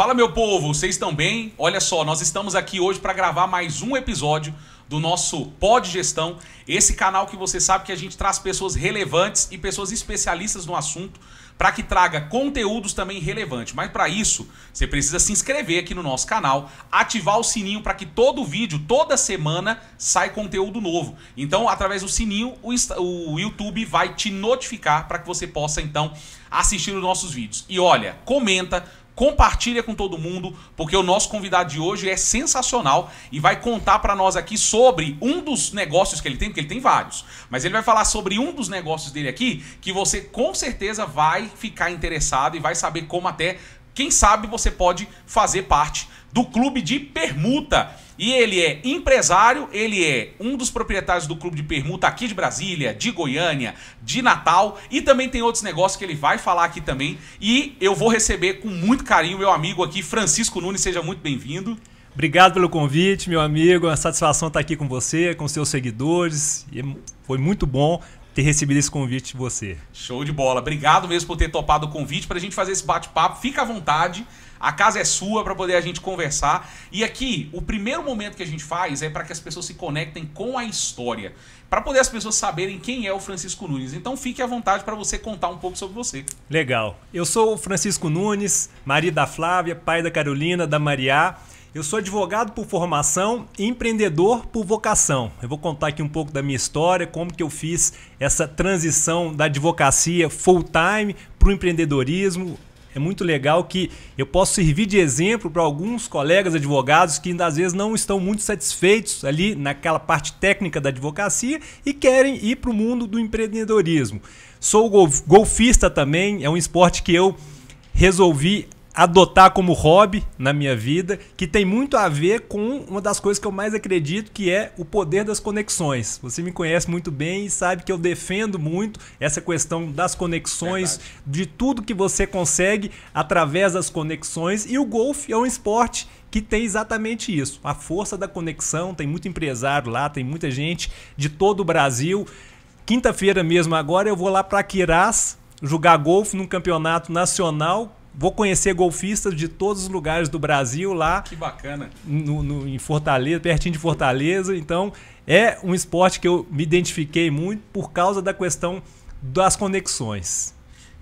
Fala, meu povo, vocês estão bem? Olha só, nós estamos aqui hoje para gravar mais um episódio do nosso Pod Gestão, esse canal que você sabe que a gente traz pessoas relevantes e pessoas especialistas no assunto para que traga conteúdos também relevantes. Mas para isso, você precisa se inscrever aqui no nosso canal, ativar o sininho para que todo vídeo, toda semana, sai conteúdo novo. Então, através do sininho, o YouTube vai te notificar para que você possa, então, assistir os nossos vídeos. E olha, comenta, compartilha com todo mundo, porque o nosso convidado de hoje é sensacional e vai contar para nós aqui sobre um dos negócios que ele tem, porque ele tem vários, mas ele vai falar sobre um dos negócios dele aqui, que você com certeza vai ficar interessado e vai saber como até, quem sabe, você pode fazer parte do clube de permuta. E ele é empresário, ele é um dos proprietários do clube de permuta aqui de Brasília, de Goiânia, de Natal, e também tem outros negócios que ele vai falar aqui também. E eu vou receber com muito carinho meu amigo aqui, Francisco Nunes, seja muito bem-vindo. Obrigado pelo convite, meu amigo, é uma satisfação estar aqui com você, com seus seguidores, e foi muito bom ter recebido esse convite de você. Show de bola, obrigado mesmo por ter topado o convite para a gente fazer esse bate-papo, fica à vontade. A casa é sua para poder a gente conversar. E aqui, o primeiro momento que a gente faz é para que as pessoas se conectem com a história. Para poder as pessoas saberem quem é o Francisco Nunes. Então fique à vontade para você contar um pouco sobre você. Legal. Eu sou o Francisco Nunes, marido da Flávia, pai da Carolina, da Maria. Eu sou advogado por formação e empreendedor por vocação. Eu vou contar aqui um pouco da minha história, como que eu fiz essa transição da advocacia full-time para o empreendedorismo. É muito legal que eu posso servir de exemplo para alguns colegas advogados que às vezes não estão muito satisfeitos ali naquela parte técnica da advocacia e querem ir para o mundo do empreendedorismo. Sou golfista também, é um esporte que eu resolvi adotar como hobby na minha vida, que tem muito a ver com uma das coisas que eu mais acredito, que é o poder das conexões. Você me conhece muito bem e sabe que eu defendo muito essa questão das conexões, de tudo que você consegue através das conexões, e o golfe é um esporte que tem exatamente isso, a força da conexão. Tem muito empresário lá, tem muita gente de todo o Brasil. Quinta-feira mesmo agora eu vou lá para Quiraz jogar golfe num campeonato nacional. Vou conhecer golfistas de todos os lugares do Brasil lá. Que bacana. Em Fortaleza, pertinho de Fortaleza. Então, é um esporte que eu me identifiquei muito por causa da questão das conexões.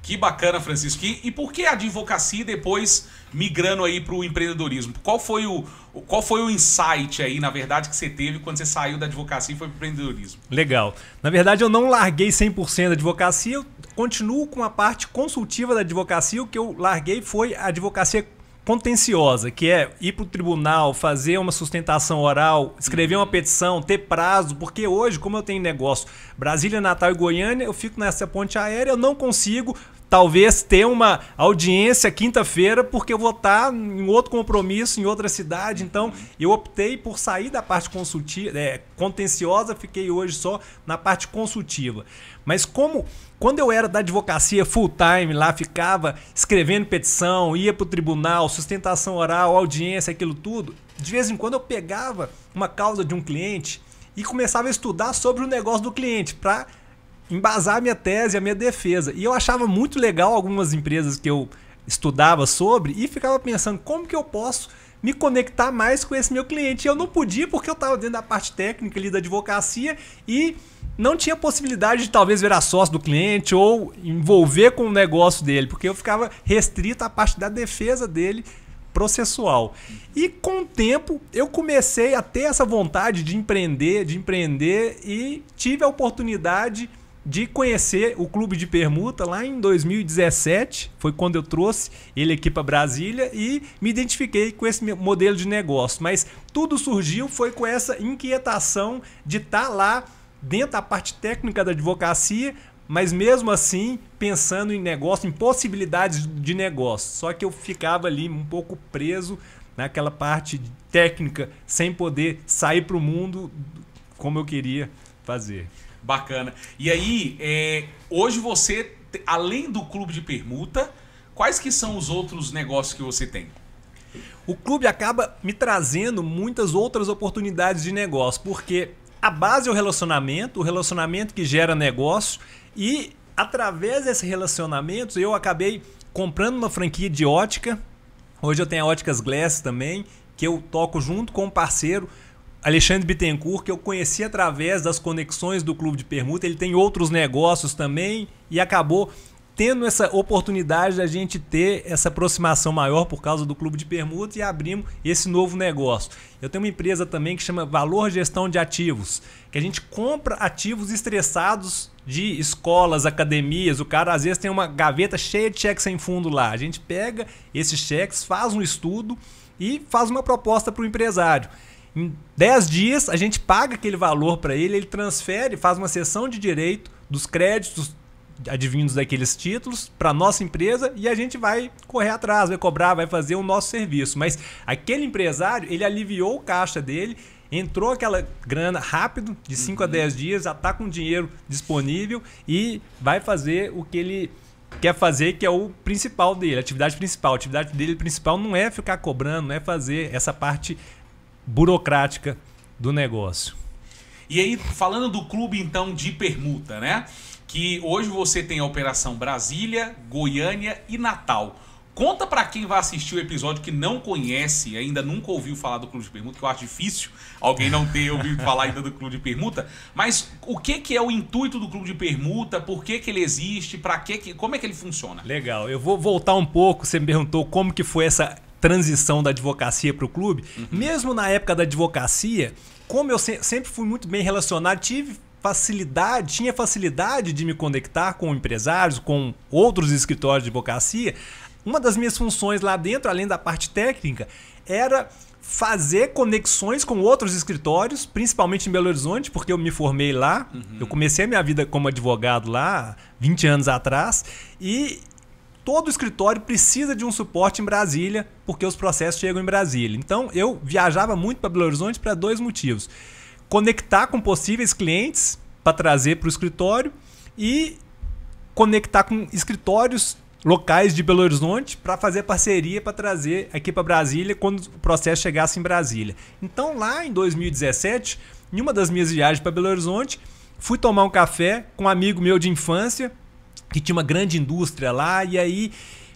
Que bacana, Francisco. E por que a advocacia depois migrando aí para o empreendedorismo? Qual foi o insight aí, na verdade, que você teve quando você saiu da advocacia e foi para o empreendedorismo? Legal. Na verdade, eu não larguei 100% da advocacia, eu continuo com a parte consultiva da advocacia. O que eu larguei foi a advocacia contenciosa, que é ir para o tribunal, fazer uma sustentação oral, escrever uma petição, ter prazo, porque hoje, como eu tenho negócio Brasília, Natal e Goiânia, eu fico nessa ponte aérea, eu não consigo talvez ter uma audiência quinta-feira, porque eu vou estar em outro compromisso, em outra cidade. Então, eu optei por sair da parte contenciosa, fiquei hoje só na parte consultiva. Mas quando eu era da advocacia full time, lá ficava escrevendo petição, ia para o tribunal, sustentação oral, audiência, aquilo tudo, de vez em quando eu pegava uma causa de um cliente e começava a estudar sobre o negócio do cliente para embasar a minha tese, a minha defesa. E eu achava muito legal algumas empresas que eu estudava sobre e ficava pensando como que eu posso me conectar mais com esse meu cliente. E eu não podia porque eu estava dentro da parte técnica ali da advocacia e não tinha possibilidade de talvez virar sócio do cliente ou envolver com o negócio dele, porque eu ficava restrito à parte da defesa dele processual. E com o tempo eu comecei a ter essa vontade de empreender e tive a oportunidade de conhecer o clube de permuta lá em 2017, foi quando eu trouxe ele aqui para Brasília e me identifiquei com esse modelo de negócio. Mas tudo surgiu foi com essa inquietação de estar lá dentro da parte técnica da advocacia, mas mesmo assim pensando em negócio, em possibilidades de negócio. Só que eu ficava ali um pouco preso naquela parte técnica, sem poder sair para o mundo como eu queria fazer. Bacana. E aí, hoje você, além do clube de permuta, quais que são os outros negócios que você tem? O clube acaba me trazendo muitas outras oportunidades de negócio, porque a base é o relacionamento que gera negócio, e através desses relacionamentos eu acabei comprando uma franquia de ótica Hoje eu tenho a Óticas Glass também, que eu toco junto com um parceiro, Alexandre Bittencourt, que eu conheci através das conexões do Clube de Permuta. Ele tem outros negócios também e acabou tendo essa oportunidade da gente ter essa aproximação maior por causa do Clube de Permuta e abrimos esse novo negócio. Eu tenho uma empresa também que chama Valor Gestão de Ativos, que a gente compra ativos estressados de escolas, academias. O cara às vezes tem uma gaveta cheia de cheques sem fundo lá. A gente pega esses cheques, faz um estudo e faz uma proposta para o empresário. Em 10 dias a gente paga aquele valor para ele, ele transfere, faz uma cessão de direito dos créditos advindos daqueles títulos para nossa empresa e a gente vai correr atrás, vai cobrar, vai fazer o nosso serviço. Mas aquele empresário, ele aliviou o caixa dele, entrou aquela grana rápido, de 5 a 10 dias, já está com dinheiro disponível e vai fazer o que ele quer fazer, que é o principal dele, a atividade principal. A atividade dele principal não é ficar cobrando, não é fazer essa parte burocrática do negócio. E aí, falando do clube então de permuta, né? Que hoje você tem a Operação Brasília, Goiânia e Natal. Conta pra quem vai assistir o episódio que não conhece, ainda nunca ouviu falar do Clube de Permuta, que eu acho difícil alguém não ter ouvido falar ainda do Clube de Permuta. Mas o que é o intuito do Clube de Permuta? por que ele existe? Como é que ele funciona? Legal, eu vou voltar um pouco. Você me perguntou como que foi essa transição da advocacia para o clube. Mesmo na época da advocacia, como eu sempre fui muito bem relacionado, tinha facilidade de me conectar com empresários, com outros escritórios de advocacia. Uma das minhas funções lá dentro, além da parte técnica, era fazer conexões com outros escritórios, principalmente em Belo Horizonte, porque eu me formei lá. Eu comecei a minha vida como advogado lá 20 anos atrás e todo escritório precisa de um suporte em Brasília, porque os processos chegam em Brasília. Então eu viajava muito para Belo Horizonte para 2 motivos. Conectar com possíveis clientes para trazer para o escritório e conectar com escritórios locais de Belo Horizonte para fazer parceria para trazer aqui para Brasília quando o processo chegasse em Brasília. Então lá em 2017, em uma das minhas viagens para Belo Horizonte, fui tomar um café com um amigo meu de infância que tinha uma grande indústria lá e aí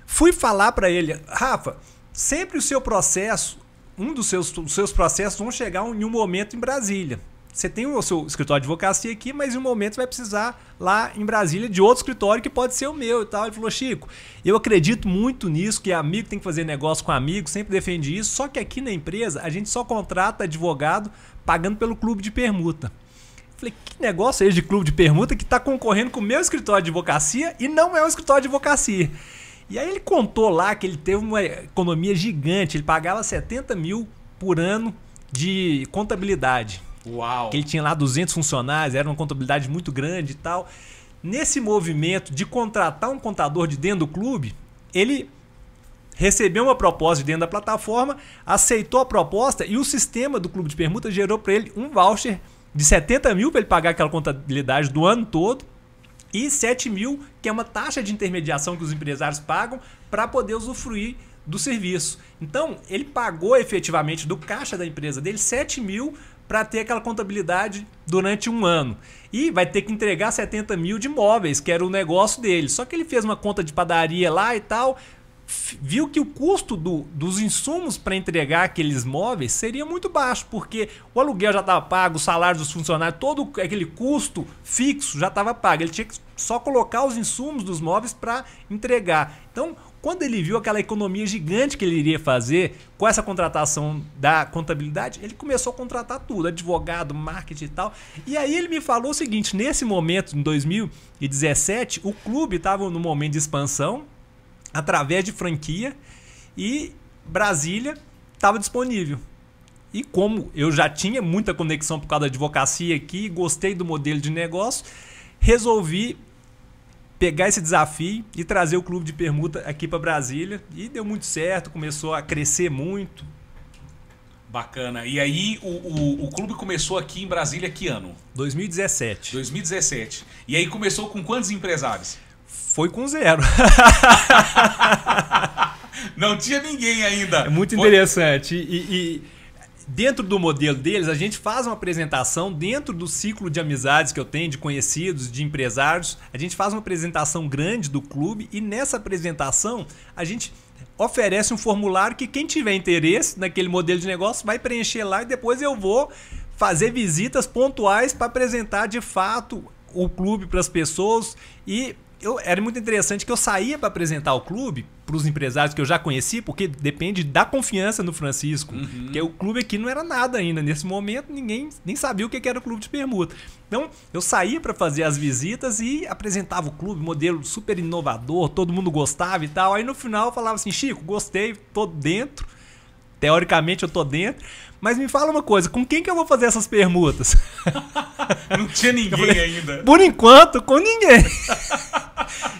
fui falar para ele: Rafa, sempre o seu processo, um dos seus processos vão chegar em um momento em Brasília. Você tem o seu escritório de advocacia aqui, mas em um momento você vai precisar lá em Brasília de outro escritório que pode ser o meu e tal. Ele falou: Chico, eu acredito muito nisso, que amigo tem que fazer negócio com amigo, sempre defendi isso, só que aqui na empresa a gente só contrata advogado pagando pelo clube de permuta. Eu falei: que negócio é esse de clube de permuta que está concorrendo com o meu escritório de advocacia e não é um escritório de advocacia? E aí ele contou lá que ele teve uma economia gigante, ele pagava 70 mil por ano de contabilidade. Uau! Que ele tinha lá 200 funcionários, era uma contabilidade muito grande e tal. Nesse movimento de contratar um contador de dentro do clube, ele recebeu uma proposta de dentro da plataforma, aceitou a proposta e o sistema do clube de permuta gerou para ele um voucher de 70 mil para ele pagar aquela contabilidade do ano todo e 7 mil, que é uma taxa de intermediação que os empresários pagam para poder usufruir do serviço. Então, ele pagou efetivamente do caixa da empresa dele 7 mil para ter aquela contabilidade durante um ano. E vai ter que entregar 70 mil de móveis, que era o negócio dele. Só que ele fez uma conta de padaria lá e tal, viu que o custo dos insumos para entregar aqueles móveis seria muito baixo, porque o aluguel já estava pago, o salário dos funcionários, todo aquele custo fixo já estava pago. Ele tinha que só colocar os insumos dos móveis para entregar. Então, quando ele viu aquela economia gigante que ele iria fazer com essa contratação da contabilidade, ele começou a contratar tudo, advogado, marketing e tal. E aí ele me falou o seguinte: nesse momento, em 2017, o clube estava no momento de expansão, através de franquia, e Brasília estava disponível. E como eu já tinha muita conexão por causa da advocacia aqui, gostei do modelo de negócio, resolvi pegar esse desafio e trazer o clube de permuta aqui para Brasília. E deu muito certo, começou a crescer muito. Bacana. E aí o clube começou aqui em Brasília que ano? 2017. 2017. E aí começou com quantos empresários? Foi com 0. Não tinha ninguém ainda. É muito interessante. E dentro do modelo deles, a gente faz uma apresentação dentro do ciclo de amizades que eu tenho, de conhecidos, de empresários. A gente faz uma apresentação grande do clube e nessa apresentação a gente oferece um formulário que quem tiver interesse naquele modelo de negócio vai preencher lá e depois eu vou fazer visitas pontuais para apresentar de fato o clube para as pessoas. E era muito interessante que eu saía para apresentar o clube para os empresários que eu já conheci, porque depende da confiança no Francisco. Porque o clube aqui não era nada ainda. Nesse momento, ninguém nem sabia o que era o clube de permuta. Então, eu saía para fazer as visitas e apresentava o clube, modelo super inovador, todo mundo gostava e tal. Aí no final eu falava assim, Chico, gostei, tô dentro. Teoricamente eu tô dentro. Mas me fala uma coisa, com quem que eu vou fazer essas permutas? Não tinha ninguém ainda. Por enquanto, com ninguém.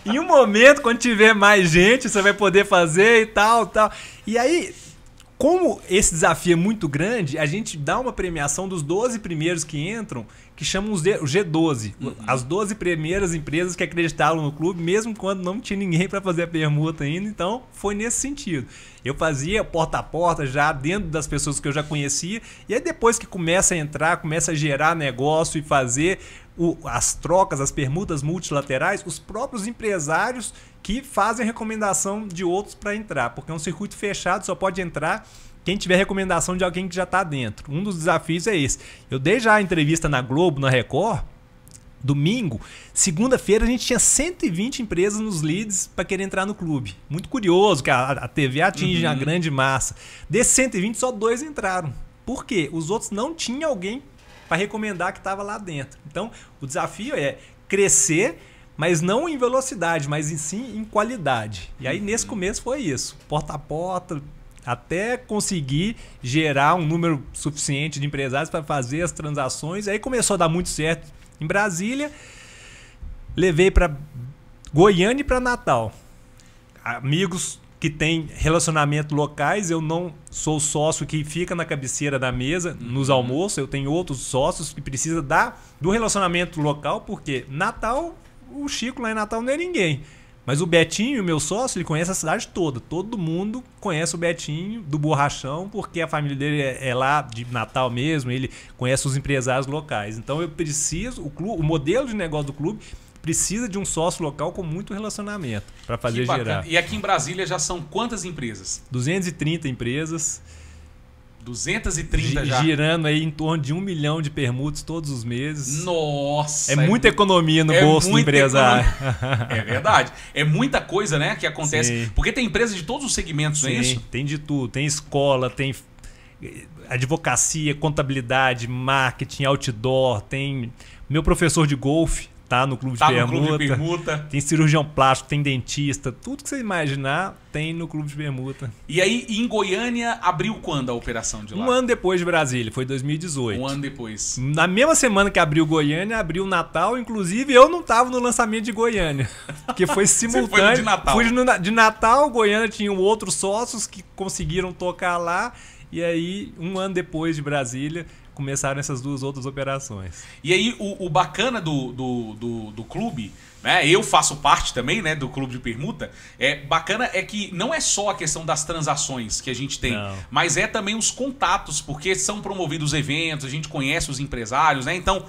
Em um momento, quando tiver mais gente, você vai poder fazer e tal, tal. E aí, como esse desafio é muito grande, a gente dá uma premiação dos 12 primeiros que entram, que chamam o G12. As 12 primeiras empresas que acreditaram no clube, mesmo quando não tinha ninguém para fazer a permuta ainda. Então, foi nesse sentido. Eu fazia porta a porta já dentro das pessoas que eu já conhecia. E aí depois que começa a entrar, começa a gerar negócio e fazer as trocas, as permutas multilaterais, os próprios empresários que fazem recomendação de outros para entrar. Porque é um circuito fechado, só pode entrar quem tiver recomendação de alguém que já está dentro. Um dos desafios é esse. Eu dei já a entrevista na Globo, na Record, domingo. Segunda-feira a gente tinha 120 empresas nos leads para querer entrar no clube. Muito curioso, que a TV atinge a grande massa. Desses 120, só 2 entraram. Por quê? Os outros não tinham alguém para recomendar que estava lá dentro. Então, o desafio é crescer, mas não em velocidade, mas sim em qualidade. E aí, nesse começo, foi isso. Porta a porta, até conseguir gerar um número suficiente de empresários para fazer as transações. Aí começou a dar muito certo em Brasília. Levei para Goiânia e para Natal. Amigos que têm relacionamento locais, eu não sou sócio que fica na cabeceira da mesa nos almoços, eu tenho outros sócios que precisam do relacionamento local, porque Natal, o Chico lá em Natal não é ninguém. Mas o Betinho, o meu sócio, ele conhece a cidade toda. Todo mundo conhece o Betinho do Borrachão, porque a família dele é lá de Natal mesmo, ele conhece os empresários locais. Então eu preciso, o modelo de negócio do clube precisa de um sócio local com muito relacionamento para fazer girar. E aqui em Brasília já são quantas empresas? 230 empresas. 230 já. Girando aí em torno de 1 milhão de permutas todos os meses. Nossa! É muita economia no bolso do empresário. É verdade. É muita coisa, né, que acontece. Sim. Porque tem empresas de todos os segmentos, não é isso? Tem de tudo. Tem escola, tem advocacia, contabilidade, marketing, outdoor, tem meu professor de golfe. Tá no clube de permuta. Tem cirurgião plástico, tem dentista. Tudo que você imaginar tem no clube de permuta. E aí, em Goiânia, abriu quando a operação de lá? 1 ano depois de Brasília, foi 2018. 1 ano depois. Na mesma semana que abriu Goiânia, abriu Natal. Inclusive, eu não estava no lançamento de Goiânia, porque foi simultâneo. Você foi de Natal. Fui de Natal, Goiânia tinha outros sócios que conseguiram tocar lá. E aí, 1 ano depois de Brasília, começaram essas 2 outras operações. E aí, o bacana do clube, né? Eu faço parte também, né, do clube de permuta. Bacana é que não é só a questão das transações que a gente tem, mas é também os contatos, porque são promovidos eventos, a gente conhece os empresários, né? Então,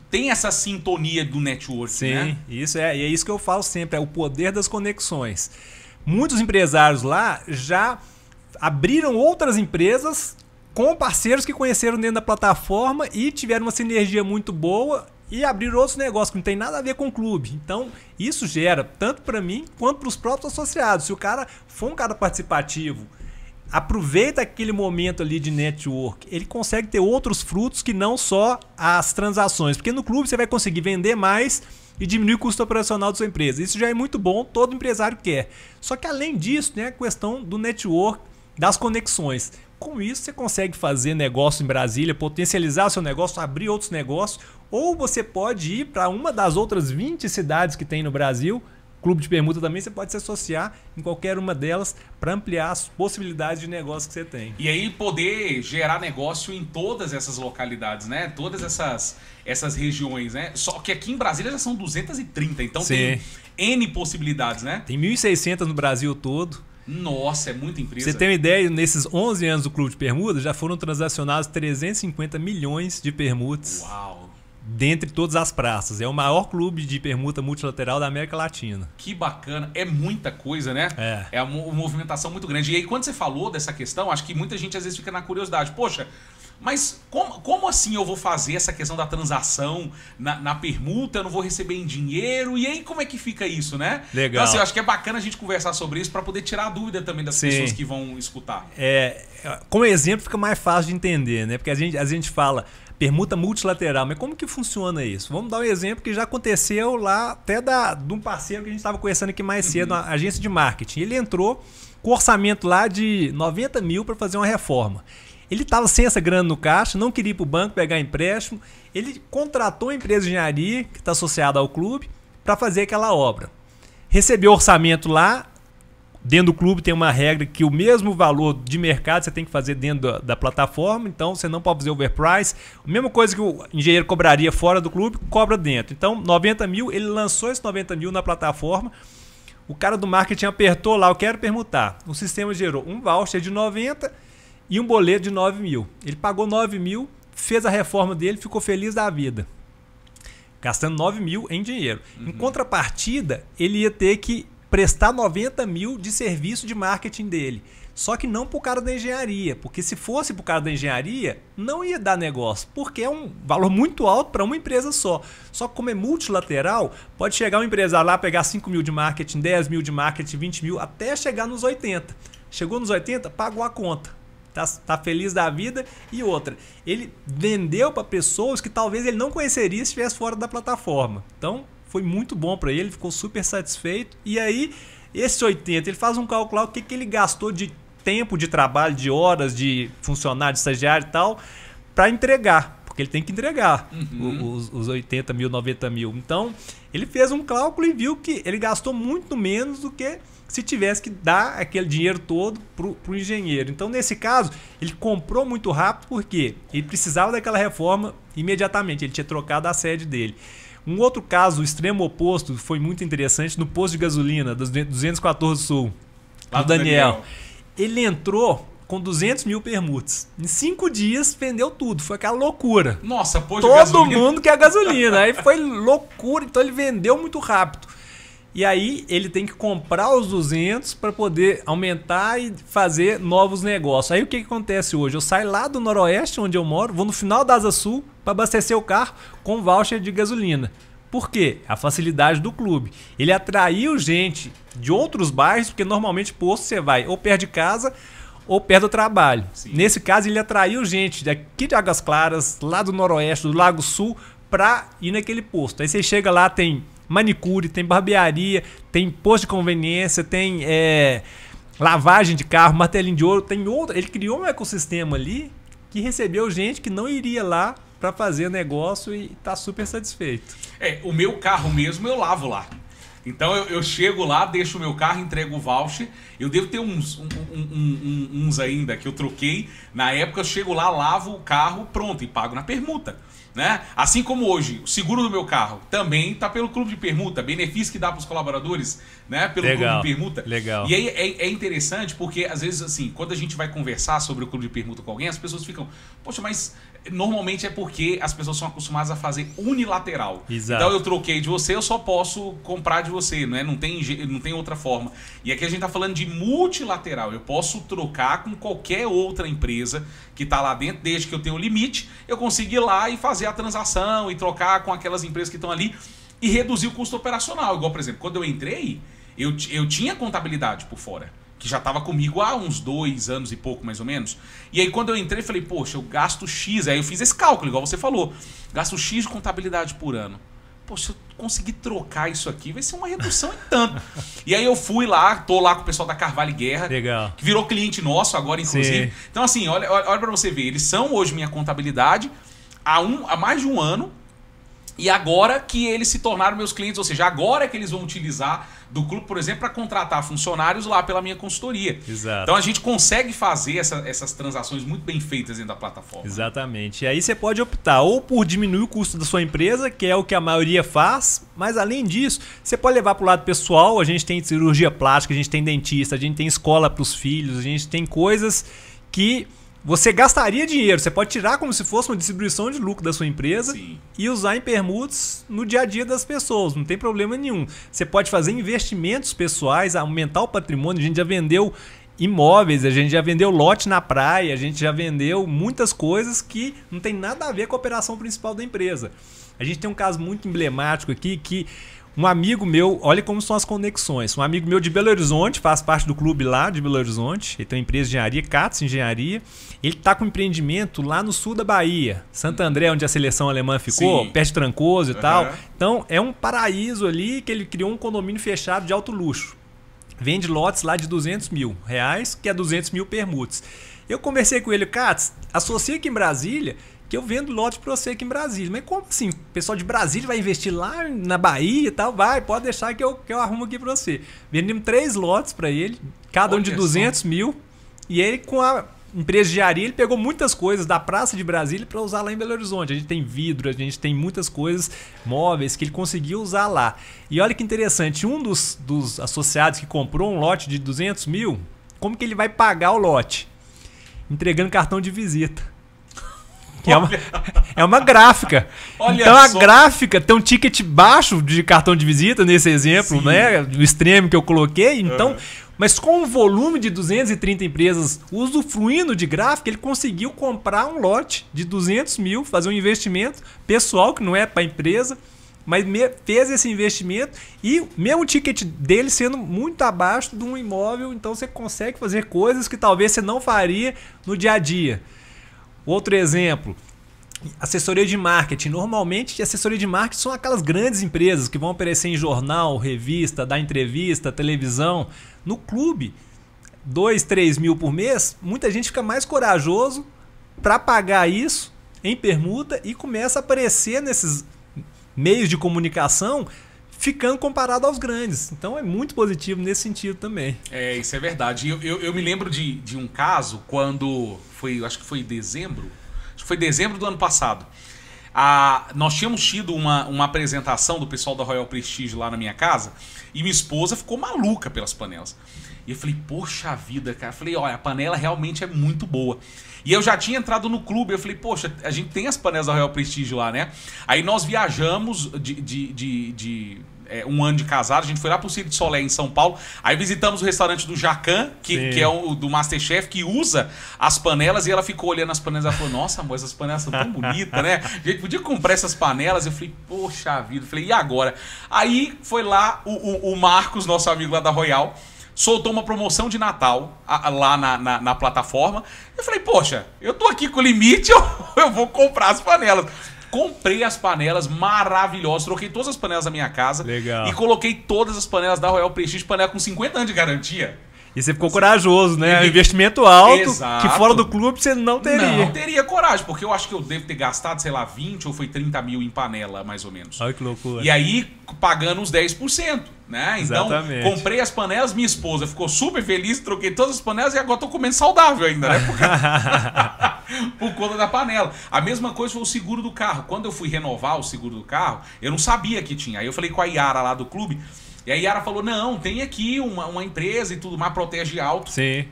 tem essa sintonia do network. Sim, né? Isso e é isso que eu falo sempre, é o poder das conexões. Muitos empresários lá já abriram outras empresas com parceiros que conheceram dentro da plataforma e tiveram uma sinergia muito boa e abriram outros negócios que não tem nada a ver com o clube. Então, isso gera, tanto para mim quanto para os próprios associados. Se o cara for um cara participativo, aproveita aquele momento ali de network, ele consegue ter outros frutos que não só as transações. Porque no clube você vai conseguir vender mais e diminuir o custo operacional da sua empresa. Isso já é muito bom, todo empresário quer. Só que além disso, tem a questão do network, das conexões. Com isso, você consegue fazer negócio em Brasília, potencializar o seu negócio, abrir outros negócios, ou você pode ir para uma das outras 20 cidades que tem no Brasil. Clube de permuta também, você pode se associar em qualquer uma delas para ampliar as possibilidades de negócio que você tem. E aí poder gerar negócio em todas essas localidades, né? Todas essas regiões, né? Só que aqui em Brasília já são 230, então tem N possibilidades, né? Tem 1.600 no Brasil todo. Nossa, é muita empresa. Você tem uma ideia, nesses 11 anos do Clube de Permuta, já foram transacionados 350 milhões de permutas. Uau! dentre todas as praças. É o maior clube de permuta multilateral da América Latina. Que bacana. É muita coisa, né? É uma movimentação muito grande. E aí, quando você falou dessa questão, acho que muita gente às vezes fica na curiosidade. Poxa, mas como assim eu vou fazer essa questão da transação na permuta? Eu não vou receber em dinheiro? E aí, como é que fica isso, né? Legal. Então, assim, eu acho que é bacana a gente conversar sobre isso para poder tirar a dúvida também das pessoas que vão escutar. Como exemplo, fica mais fácil de entender, né? Porque a gente fala permuta multilateral, mas como que funciona isso? Vamos dar um exemplo que já aconteceu lá até de um parceiro que a gente estava conversando aqui mais cedo, uma agência de marketing. Ele entrou com orçamento lá de 90 mil para fazer uma reforma. Ele estava sem essa grana no caixa, não queria ir para o banco pegar empréstimo. Ele contratou uma empresa de engenharia que está associada ao clube para fazer aquela obra. Recebeu orçamento lá. Dentro do clube tem uma regra que o mesmo valor de mercado você tem que fazer dentro da plataforma, então você não pode fazer overprice. A mesma coisa que o engenheiro cobraria fora do clube, cobra dentro. Então, 90 mil, ele lançou esse 90 mil na plataforma. O cara do marketing apertou lá, eu quero permutar. O sistema gerou um voucher de 90 e um boleto de 9 mil. Ele pagou 9 mil, fez a reforma dele, ficou feliz da vida. Gastando 9 mil em dinheiro. Em contrapartida, ele ia ter que prestar 90 mil de serviço de marketing dele. Só que não para o cara da engenharia. Porque se fosse para o cara da engenharia, não ia dar negócio. Porque é um valor muito alto para uma empresa só. Só que como é multilateral, pode chegar um empresário lá, pegar 5 mil de marketing, 10 mil de marketing, 20 mil, até chegar nos 80. Chegou nos 80, pagou a conta. Tá feliz da vida. E outra, ele vendeu para pessoas que talvez ele não conheceria se estivesse fora da plataforma. Então, foi muito bom para ele, ficou super satisfeito. E aí, esse 80, ele faz um cálculo lá, o que ele gastou de tempo de trabalho, de horas, de funcionário, de estagiário e tal, para entregar. Porque ele tem que entregar os 80 mil, 90 mil. Então, ele fez um cálculo e viu que ele gastou muito menos do que se tivesse que dar aquele dinheiro todo para o engenheiro. Então, nesse caso, ele comprou muito rápido porque ele precisava daquela reforma imediatamente. Ele tinha trocado a sede dele. Um outro caso, o extremo oposto, foi muito interessante no posto de gasolina, dos 214 Sul, do Daniel. Ele entrou com 200 mil permutas. Em 5 dias, vendeu tudo. Foi aquela loucura. Nossa, posto de gasolina. Todo mundo quer gasolina. Aí foi loucura. Então ele vendeu muito rápido. E aí ele tem que comprar os 200 para poder aumentar e fazer novos negócios. Aí o que acontece hoje? Eu saio lá do Noroeste, onde eu moro, vou no final da Asa Sul para abastecer o carro com voucher de gasolina. Por quê? A facilidade do clube. Ele atraiu gente de outros bairros, porque normalmente posto você vai ou perto de casa ou perto do trabalho. Sim. Nesse caso, ele atraiu gente daqui de Águas Claras, lá do Noroeste, do Lago Sul, para ir naquele posto. Aí você chega lá, tem manicure, tem barbearia, tem posto de conveniência, tem lavagem de carro, martelinho de ouro, tem outro. Ele criou um ecossistema ali que recebeu gente que não iria lá para fazer negócio e está super satisfeito. O meu carro mesmo eu lavo lá. Então eu chego lá, deixo o meu carro, entrego o voucher. Eu devo ter uns ainda que eu troquei. Na época eu chego lá, lavo o carro, pronto, e pago na permuta. Né? Assim como hoje, o seguro do meu carro também está pelo clube de permuta, benefício que dá para os colaboradores, né? Pelo clube de permuta. Legal. E aí é interessante porque às vezes assim, quando a gente vai conversar sobre o clube de permuta com alguém, as pessoas ficam, poxa, mas normalmente é porque as pessoas são acostumadas a fazer unilateral. Exato. Então eu troquei de você, eu só posso comprar de você, né? Não tem outra forma. E aqui a gente está falando de multilateral. Eu posso trocar com qualquer outra empresa que está lá dentro, desde que eu tenha o limite, eu consigo ir lá e fazer a transação e trocar com aquelas empresas que estão ali e reduzir o custo operacional. Igual, por exemplo, quando eu entrei, eu tinha contabilidade por fora, que já estava comigo há uns 2 anos e pouco, mais ou menos. E aí quando eu entrei, falei, poxa, eu gasto X. Aí eu fiz esse cálculo, igual você falou. Gasto X de contabilidade por ano. Poxa, se eu conseguir trocar isso aqui, vai ser uma redução em tanto. E aí eu fui lá, tô lá com o pessoal da Carvalho Guerra, legal, que virou cliente nosso agora, inclusive. Sim. Então assim, olha para você ver, eles são hoje minha contabilidade há mais de um ano. E agora que eles se tornaram meus clientes, ou seja, agora é que eles vão utilizar do clube, por exemplo, para contratar funcionários lá pela minha consultoria. Exato. Então a gente consegue fazer essas transações muito bem feitas dentro da plataforma. Exatamente. E aí você pode optar ou por diminuir o custo da sua empresa, que é o que a maioria faz, mas além disso, você pode levar para o lado pessoal. A gente tem cirurgia plástica, a gente tem dentista, a gente tem escola para os filhos, a gente tem coisas que você gastaria dinheiro, você pode tirar como se fosse uma distribuição de lucro da sua empresa. Sim. E usar em permutas no dia a dia das pessoas, não tem problema nenhum. Você pode fazer investimentos pessoais, aumentar o patrimônio. A gente já vendeu imóveis, a gente já vendeu lote na praia, a gente já vendeu muitas coisas que não tem nada a ver com a operação principal da empresa. A gente tem um caso muito emblemático aqui que um amigo meu, olha como são as conexões. Um amigo meu de Belo Horizonte, faz parte do clube lá de Belo Horizonte. Ele tem uma empresa de engenharia, Katz Engenharia. Ele está com um empreendimento lá no sul da Bahia. Santo André, onde a seleção alemã ficou, Sim. perto de Trancoso e tal. Então, é um paraíso ali que ele criou um condomínio fechado de alto luxo. Vende lotes lá de R$200 mil, que é 200 mil permutas. Eu conversei com ele, Katz, associa aqui em Brasília, que eu vendo lote para você aqui em Brasília. Mas como assim? O pessoal de Brasília vai investir lá na Bahia e tal? Vai, pode deixar que eu arrumo aqui para você. Vendemos 3 lotes para ele, cada um de 200 mil. E ele, com a empresa de engenharia, ele pegou muitas coisas da Praça de Brasília para usar lá em Belo Horizonte. A gente tem vidro, a gente tem muitas coisas, móveis, que ele conseguiu usar lá. E olha que interessante, um dos associados que comprou um lote de 200 mil, como que ele vai pagar o lote? Entregando cartão de visita. É uma gráfica. Então a gráfica tem um ticket baixo de cartão de visita nesse exemplo, né? Do extremo que eu coloquei. Então, mas com um volume de 230 empresas usufruindo de gráfica, ele conseguiu comprar um lote de 200 mil, fazer um investimento pessoal que não é para a empresa, mas fez esse investimento e mesmo o ticket dele sendo muito abaixo de um imóvel, então você consegue fazer coisas que talvez você não faria no dia a dia. Outro exemplo, assessoria de marketing. Normalmente, assessoria de marketing são aquelas grandes empresas que vão aparecer em jornal, revista, dar entrevista, televisão. No clube, 2, 3 mil por mês, muita gente fica mais corajoso para pagar isso em permuta e começa a aparecer nesses meios de comunicação, ficando comparado aos grandes. Então é muito positivo nesse sentido também. É, isso é verdade. Eu me lembro de um caso quando foi, acho que foi dezembro, do ano passado. Nós tínhamos tido uma apresentação do pessoal da Royal Prestige lá na minha casa e minha esposa ficou maluca pelas panelas. E eu falei, poxa vida, cara. Eu falei, olha, a panela realmente é muito boa. E eu já tinha entrado no clube, eu falei, poxa, a gente tem as panelas da Royal Prestige lá, né? Aí nós viajamos um ano de casado, a gente foi lá pro Cirque du Soleil em São Paulo, aí visitamos o restaurante do Jacan, que é o do Masterchef, que usa as panelas, e ela ficou olhando as panelas e falou, nossa, amor, essas panelas são tão bonitas, né? A gente podia comprar essas panelas. Eu falei, poxa vida, eu falei, e agora? Aí foi lá o Marcos, nosso amigo lá da Royal, soltou uma promoção de Natal lá na plataforma. Eu falei, poxa, eu tô aqui com o limite, eu vou comprar as panelas. Comprei as panelas maravilhosas, troquei todas as panelas da minha casa. Legal. E coloquei todas as panelas da Royal Prestige, panela com 50 anos de garantia. E você ficou corajoso, né? Um investimento alto. Exato. Que fora do clube você não teria. Não teria coragem, porque eu acho que eu devo ter gastado, sei lá, 20 ou foi 30 mil em panela, mais ou menos. Olha que loucura. E aí, pagando uns 10%, né? Então, exatamente. Comprei as panelas, minha esposa ficou super feliz, troquei todas as panelas e agora tô comendo saudável ainda, né? Por conta da panela. A mesma coisa foi o seguro do carro. Quando eu fui renovar o seguro do carro, eu não sabia que tinha. Aí eu falei com a Yara lá do clube, e a Yara falou, não, tem aqui uma empresa e tudo mais, protege alto. Sim.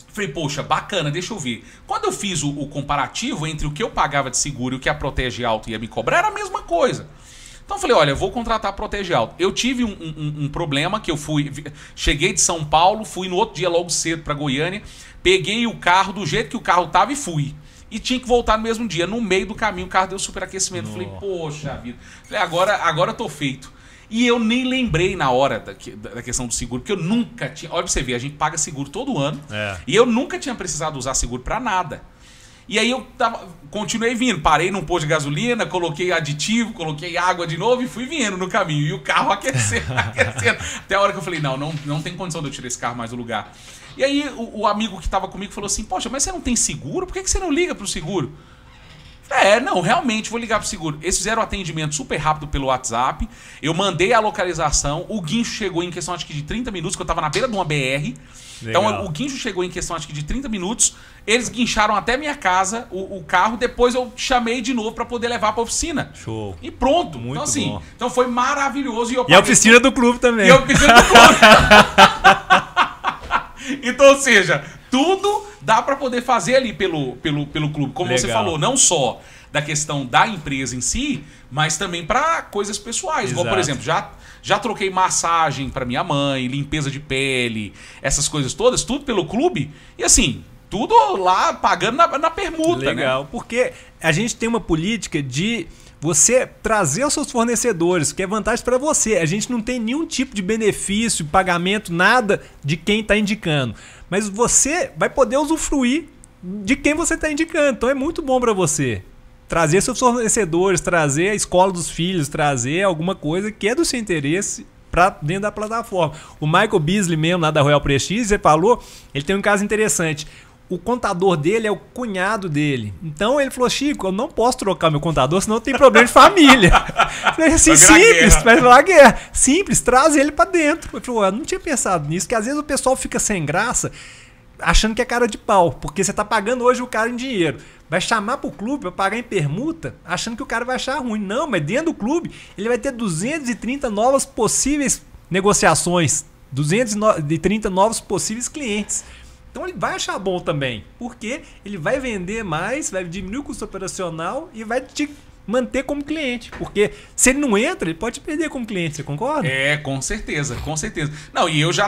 Falei, poxa, bacana, deixa eu ver. Quando eu fiz o comparativo entre o que eu pagava de seguro e o que a Protege Alto ia me cobrar, era a mesma coisa. Então eu falei, olha, eu vou contratar a Protege Alto. Eu tive um problema que eu cheguei de São Paulo, fui no outro dia logo cedo para Goiânia, peguei o carro do jeito que o carro tava e fui. E tinha que voltar no mesmo dia. No meio do caminho o carro deu superaquecimento. Falei, poxa vida. Falei, agora eu tô feito. E eu nem lembrei na hora da questão do seguro, porque eu nunca tinha... Olha pra você ver, a gente paga seguro todo ano. E eu nunca tinha precisado usar seguro pra nada. E aí eu continuei vindo, parei num posto de gasolina, coloquei aditivo, coloquei água de novo e fui vindo no caminho. E o carro aquecendo. Até a hora que eu falei, não tem condição de eu tirar esse carro mais do lugar. E aí o amigo que tava comigo falou assim, poxa, mas você não tem seguro? Por que você não liga pro seguro? Não, realmente vou ligar pro seguro. Eles fizeram um atendimento super rápido pelo WhatsApp. Eu mandei a localização. O guincho chegou em questão, acho que de 30 minutos, que eu tava na beira de uma BR. Legal. Então o guincho chegou em questão, acho que de 30 minutos. Eles guincharam até minha casa o carro. Depois eu chamei de novo pra poder levar pra oficina. Show. E pronto. Muito então assim, bom. Então foi maravilhoso. E a oficina do clube também. E a oficina do clube. Então, ou seja, tudo dá para poder fazer ali pelo clube, como Legal. você falou, não só da questão da empresa em si, mas também para coisas pessoais. Igual, por exemplo, já troquei massagem para minha mãe, limpeza de pele, essas coisas todas, tudo pelo clube. E assim, tudo lá pagando na permuta, Legal, né? Porque a gente tem uma política de você trazer os seus fornecedores, que é vantagem para você. A gente não tem nenhum tipo de benefício, pagamento, nada de quem está indicando. Mas você vai poder usufruir de quem você está indicando. Então é muito bom para você trazer seus fornecedores, trazer a escola dos filhos, trazer alguma coisa que é do seu interesse para dentro da plataforma. O Michael Beasley mesmo, lá da Royal Prestige, você falou, ele tem um caso interessante. O contador dele é o cunhado dele. Então ele falou, Chico, eu não posso trocar meu contador, senão tem problema de família. Assim, simples, vai virar guerra. Simples, traz ele para dentro. Eu falei, eu não tinha pensado nisso, que às vezes o pessoal fica sem graça, achando que é cara de pau, porque você tá pagando hoje o cara em dinheiro. Vai chamar pro clube para pagar em permuta, achando que o cara vai achar ruim. Não, mas dentro do clube ele vai ter 230 novas possíveis negociações, 230 novos possíveis clientes. Então ele vai achar bom também, porque ele vai vender mais, vai diminuir o custo operacional e vai te manter como cliente. Porque se ele não entra, ele pode te perder como cliente, você concorda? É, com certeza, com certeza. Não, e hoje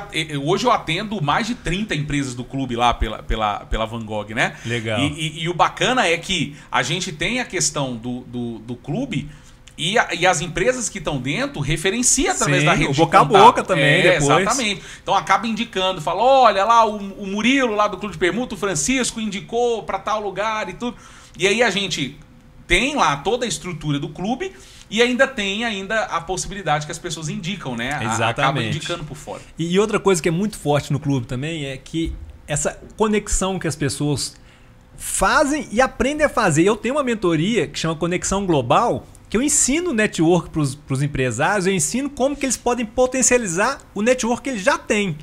eu atendo mais de 30 empresas do clube lá pela Van Gogh, né? Legal. E o bacana é que a gente tem a questão do clube e as empresas que estão dentro referenciam através da rede o boca a boca também, depois. Exatamente. Então acaba indicando, fala, olha lá, o Murilo lá do Clube de Permuta, o Francisco indicou para tal lugar e tudo. E aí a gente tem lá toda a estrutura do clube e ainda tem a possibilidade que as pessoas indicam, né? Exatamente. Acaba indicando por fora. E outra coisa que é muito forte no clube também é que essa conexão que as pessoas fazem e aprendem a fazer. Eu tenho uma mentoria que chama Conexão Global, que eu ensino network para os empresários, eu ensino como que eles podem potencializar o network que eles já têm.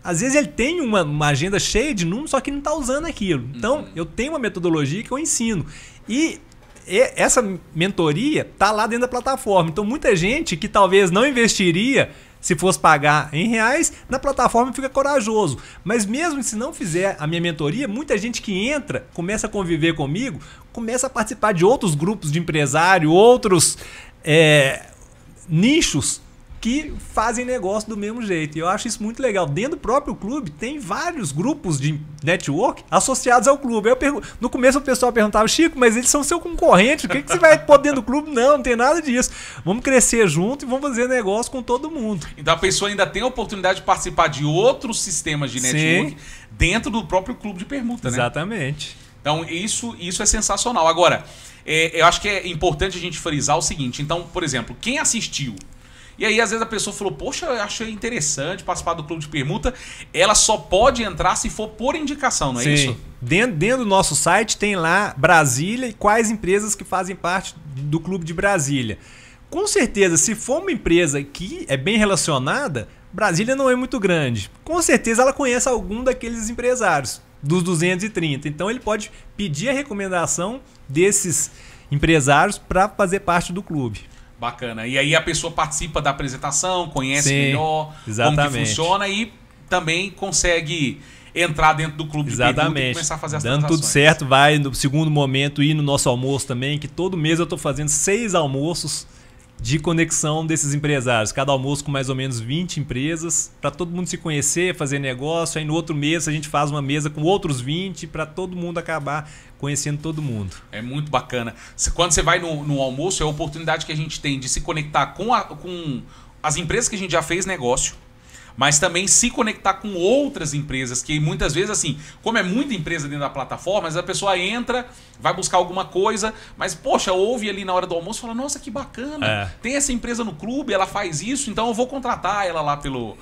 Às vezes ele tem uma agenda cheia de números, só que não está usando aquilo. Então, eu tenho uma metodologia que eu ensino. E essa mentoria está lá dentro da plataforma. Então, muita gente que talvez não investiria se fosse pagar em reais, na plataforma fica corajoso. Mas mesmo se não fizer a minha mentoria, muita gente que entra, começa a conviver comigo, começa a participar de outros grupos de empresário, outros nichos que fazem negócio do mesmo jeito. E eu acho isso muito legal. Dentro do próprio clube tem vários grupos de network associados ao clube. No começo o pessoal perguntava, Chico, mas eles são seu concorrente, o que você vai pôr dentro do clube? Não tem nada disso. Vamos crescer junto e vamos fazer negócio com todo mundo. Então a pessoa ainda tem a oportunidade de participar de outros sistemas de network dentro do próprio clube de permuta, né? Exatamente. Então isso é sensacional. Agora, eu acho que é importante a gente frisar o seguinte. Então, por exemplo, quem assistiu e aí, às vezes, a pessoa falou, poxa, eu achei interessante participar do clube de permuta. Ela só pode entrar se for por indicação, não é isso? Dentro do nosso site tem lá Brasília e quais empresas que fazem parte do clube de Brasília. Com certeza, se for uma empresa que é bem relacionada, Brasília não é muito grande. Com certeza ela conhece algum daqueles empresários, dos 230. Então ele pode pedir a recomendação desses empresários para fazer parte do clube. Bacana. E aí a pessoa participa da apresentação, conhece melhor exatamente. Como que funciona e também consegue entrar dentro do clube de permuta e começar a fazer as transações. Dando tudo certo, vai no segundo momento ir no nosso almoço também, que todo mês eu estou fazendo 6 almoços de conexão desses empresários. Cada almoço com mais ou menos 20 empresas, para todo mundo se conhecer, fazer negócio. Aí no outro mês a gente faz uma mesa com outros 20 para todo mundo acabar conhecendo todo mundo. É muito bacana. Quando você vai no almoço, é a oportunidade que a gente tem de se conectar com as empresas que a gente já fez negócio, mas também se conectar com outras empresas, que muitas vezes, assim, como é muita empresa dentro da plataforma, a pessoa entra, vai buscar alguma coisa, mas, poxa, ouve ali na hora do almoço e fala, nossa, que bacana, tem essa empresa no clube, ela faz isso, então eu vou contratar ela lá pelo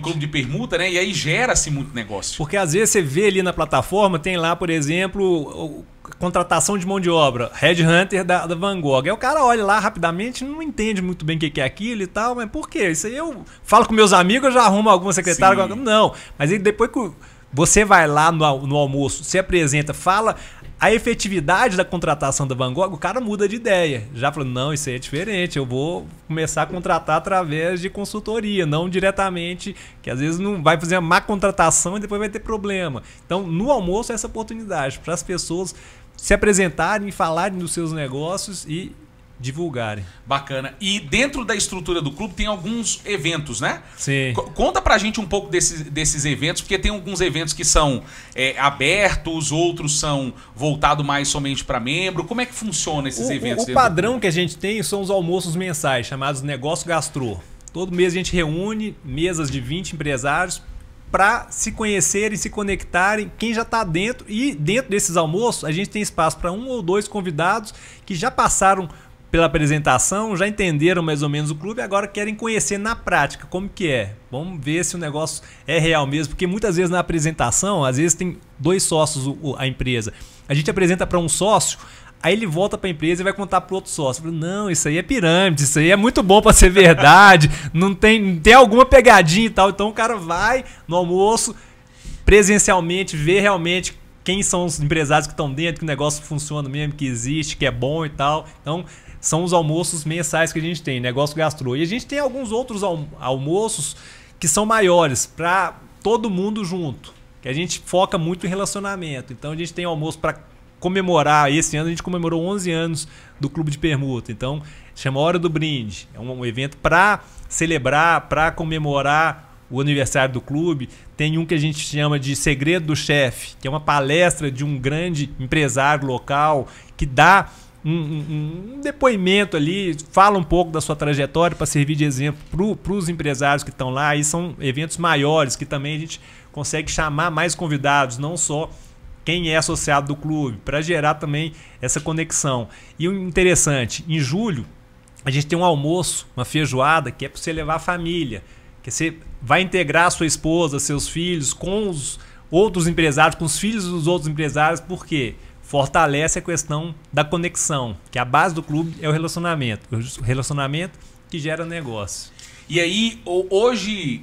clube de permuta, né? E aí gera-se muito negócio. Porque às vezes você vê ali na plataforma, tem lá, por exemplo, contratação de mão de obra, Headhunter da Van Gogh. Aí o cara olha lá rapidamente, não entende muito bem o que é aquilo e tal, mas por quê? Isso aí eu falo com meus amigos, eu já arrumo alguma secretária. Não, mas aí depois que você vai lá no almoço, se apresenta, fala a efetividade da contratação da Van Gogh, o cara muda de ideia. Já falou, não, isso aí é diferente, eu vou começar a contratar através de consultoria, não diretamente, que às vezes não vai fazer uma má contratação e depois vai ter problema. Então, no almoço, essa oportunidade para as pessoas se apresentarem, falarem dos seus negócios e divulgarem. Bacana. E dentro da estrutura do clube tem alguns eventos, né? Sim. Conta pra gente um pouco desses eventos, porque tem alguns eventos que são abertos, outros são voltados mais somente para membro. Como é que funciona esses eventos? O padrão que a gente tem são os almoços mensais, chamados Negócio Gastrô. Todo mês a gente reúne mesas de 20 empresários para se conhecerem, se conectarem, quem já está dentro. E dentro desses almoços a gente tem espaço para 1 ou 2 convidados que já passaram pela apresentação, já entenderam mais ou menos o clube e agora querem conhecer na prática como que é. Vamos ver se o negócio é real mesmo, porque muitas vezes na apresentação, às vezes tem 2 sócios a empresa. A gente apresenta para um sócio, aí ele volta para a empresa e vai contar para o outro sócio. Não, isso aí é pirâmide, isso aí é muito bom para ser verdade, não tem alguma pegadinha e tal. Então o cara vai no almoço presencialmente, vê realmente quem são os empresários que estão dentro, que o negócio funciona mesmo, que existe, que é bom e tal. Então são os almoços mensais que a gente tem, Negócio Gastrô. E a gente tem alguns outros almoços que são maiores, para todo mundo junto, que a gente foca muito em relacionamento. Então a gente tem almoço para comemorar, esse ano a gente comemorou 11 anos do Clube de Permuta. Então chama Hora do Brinde, é um evento para celebrar, para comemorar o aniversário do clube. Tem um que a gente chama de Segredo do Chefe, que é uma palestra de um grande empresário local que dá um depoimento ali, fala um pouco da sua trajetória para servir de exemplo para os empresários que estão lá. E são eventos maiores que também a gente consegue chamar mais convidados, não só quem é associado do clube, para gerar também essa conexão. E o interessante, em julho a gente tem um almoço, uma feijoada, que é para você levar a família, que você vai integrar a sua esposa, seus filhos com os outros empresários, com os filhos dos outros empresários. Por quê? Fortalece a questão da conexão, que a base do clube é o relacionamento que gera negócio. E aí, hoje,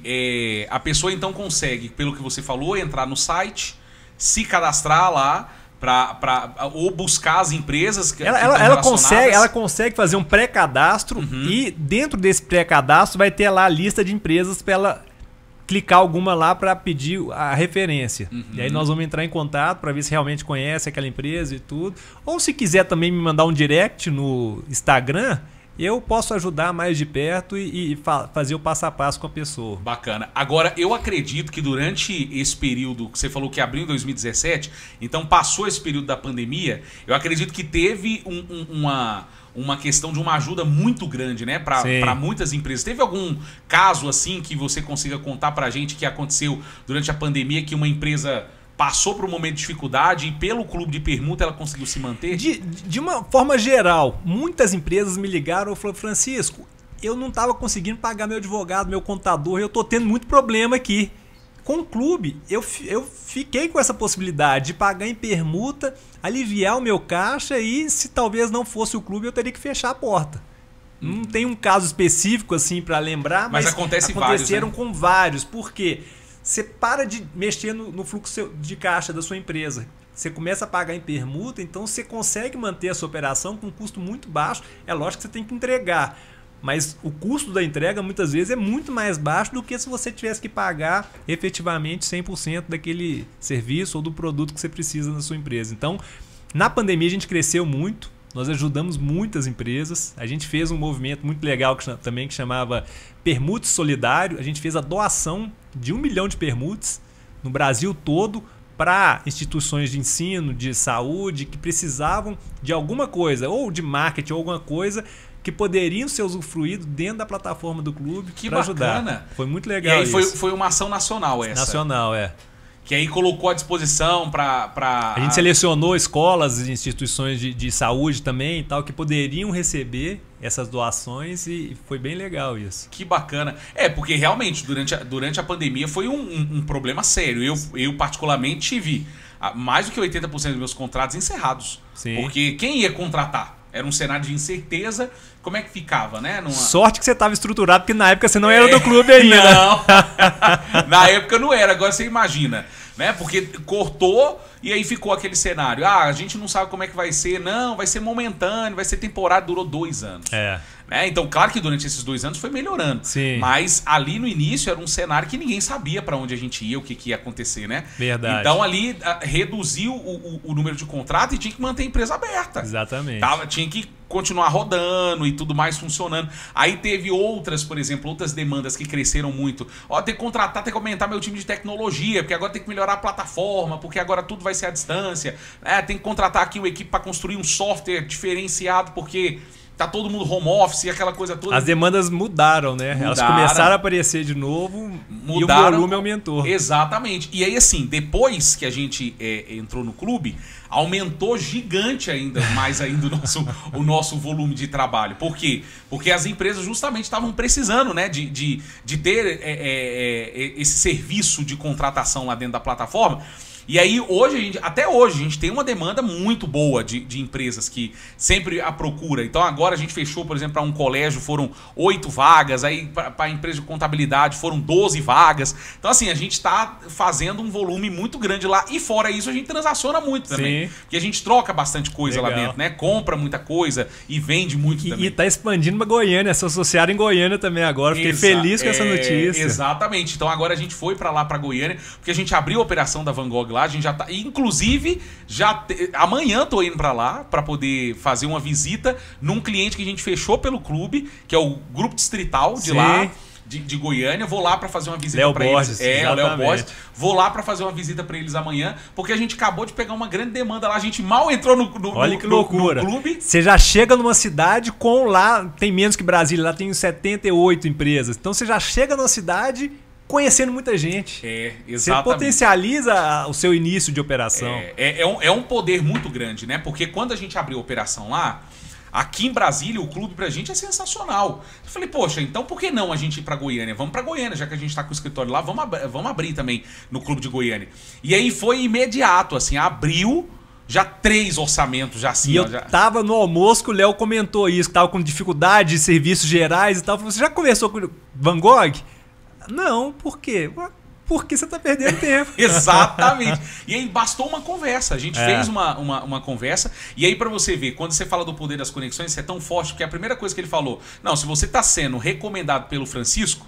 a pessoa então consegue, pelo que você falou, entrar no site, se cadastrar lá, ou buscar as empresas que ela consegue fazer um pré-cadastro e dentro desse pré-cadastro vai ter lá a lista de empresas para ela clicar alguma lá para pedir a referência. E aí nós vamos entrar em contato para ver se realmente conhece aquela empresa e tudo. Ou se quiser também me mandar um direct no Instagram, eu posso ajudar mais de perto e fazer o passo a passo com a pessoa. Bacana. Agora, eu acredito que durante esse período, que você falou que abriu em 2017, então passou esse período da pandemia, eu acredito que teve uma questão de uma ajuda muito grande, né, para muitas empresas. Teve algum caso assim que você consiga contar pra gente que aconteceu durante a pandemia, que uma empresa passou por um momento de dificuldade e pelo Clube de Permuta ela conseguiu se manter? De uma forma geral, muitas empresas me ligaram e falaram: Francisco, eu não estava conseguindo pagar meu advogado, meu contador, eu estou tendo muito problema aqui. Com o clube, eu fiquei com essa possibilidade de pagar em permuta, aliviar o meu caixa e, se talvez não fosse o clube, eu teria que fechar a porta. Não tem um caso específico assim para lembrar, mas aconteceram vários, né? Com vários. Por quê? Você para de mexer no fluxo de caixa da sua empresa. Você começa a pagar em permuta, então você consegue manter a sua operação com um custo muito baixo. É lógico que você tem que entregar, mas o custo da entrega muitas vezes é muito mais baixo do que se você tivesse que pagar efetivamente 100% daquele serviço ou do produto que você precisa na sua empresa. Então, na pandemia a gente cresceu muito, nós ajudamos muitas empresas, a gente fez um movimento muito legal também que chamava Permute Solidário. A gente fez a doação de 1 milhão de permutes no Brasil todo para instituições de ensino, de saúde, que precisavam de alguma coisa, ou de marketing ou alguma coisa, que poderiam ser usufruídos dentro da plataforma do clube para ajudar. Foi muito legal. E aí foi uma ação nacional essa? Nacional, é. Que aí colocou à disposição para... A gente selecionou escolas e instituições de saúde também e tal, que poderiam receber essas doações, e foi bem legal isso. Que bacana. Porque realmente durante a pandemia foi um problema sério. Eu particularmente tive mais do que 80% dos meus contratos encerrados. Sim. Porque quem ia contratar? Era um cenário de incerteza. Como é que ficava, né? Sorte que você estava estruturado, porque na época você não era do clube ainda. Não, na época não era. Agora você imagina. né? Porque cortou e aí ficou aquele cenário. Ah, a gente não sabe como é que vai ser. Não, vai ser momentâneo, vai ser temporário, durou 2 anos. Né? Então, claro que durante esses 2 anos foi melhorando. Sim. Mas ali no início era um cenário que ninguém sabia para onde a gente ia, o que ia acontecer, né? Verdade. Então ali reduziu o número de contrato e tinha que manter a empresa aberta. Exatamente. Tinha que continuar rodando e tudo mais funcionando. Aí teve outras, por exemplo, outras demandas que cresceram muito. Ó, tem que contratar, tem que aumentar meu time de tecnologia, porque agora tem que melhorar a plataforma, porque agora tudo vai ser à distância. Tem que contratar aqui uma equipe para construir um software diferenciado, porque tá todo mundo home office e aquela coisa toda. As demandas mudaram, né? Elas começaram a aparecer de novo e o volume aumentou. Exatamente. E aí, assim, depois que a gente entrou no clube, aumentou gigante mais ainda o nosso volume de trabalho. Por quê? Porque as empresas justamente estavam precisando, né, de ter esse serviço de contratação lá dentro da plataforma. E aí, até hoje, a gente tem uma demanda muito boa de empresas que sempre a procura. Então, agora a gente fechou, por exemplo, para um colégio foram 8 vagas, aí para a empresa de contabilidade foram 12 vagas. Então, assim, a gente está fazendo um volume muito grande lá. E fora isso, a gente transaciona muito também. Sim. Porque a gente troca bastante coisa lá dentro, né? Compra muita coisa e vende muito também. E está expandindo para Goiânia, se associaram em Goiânia também agora. Fiquei feliz com essa notícia. Exatamente. Então, agora a gente foi para lá, para Goiânia, porque a gente abriu a operação da Van Gogh lá. A gente já tá, inclusive, amanhã tô indo para lá para poder fazer uma visita num cliente que a gente fechou pelo clube, que é o Grupo Distrital de lá, de Goiânia. Vou lá para fazer uma visita para eles. O Léo Borges. Vou lá para fazer uma visita para eles amanhã, porque a gente acabou de pegar uma grande demanda lá. A gente mal entrou no clube. Você já chega numa cidade com lá, tem menos que Brasília, lá tem 78 empresas. Então você já chega numa cidade conhecendo muita gente. Exatamente. Você potencializa o seu início de operação. É um poder muito grande, né? Porque quando a gente abriu a operação lá, aqui em Brasília, o clube pra gente é sensacional. Eu falei, poxa, então por que não a gente ir pra Goiânia? Vamos pra Goiânia, já que a gente tá com o escritório lá, vamos abrir também no clube de Goiânia. E aí foi imediato, assim, abriu já 3 orçamentos, já assim. E eu tava no almoço que o Léo comentou isso, que tava com dificuldade de serviços gerais e tal. Você já conversou com o Van Gogh? Não, por quê? Porque você tá perdendo tempo. Exatamente. E aí bastou uma conversa. A gente fez uma conversa. E aí, para você ver, quando você fala do poder das conexões, isso é tão forte, porque a primeira coisa que ele falou, não, se você tá sendo recomendado pelo Francisco,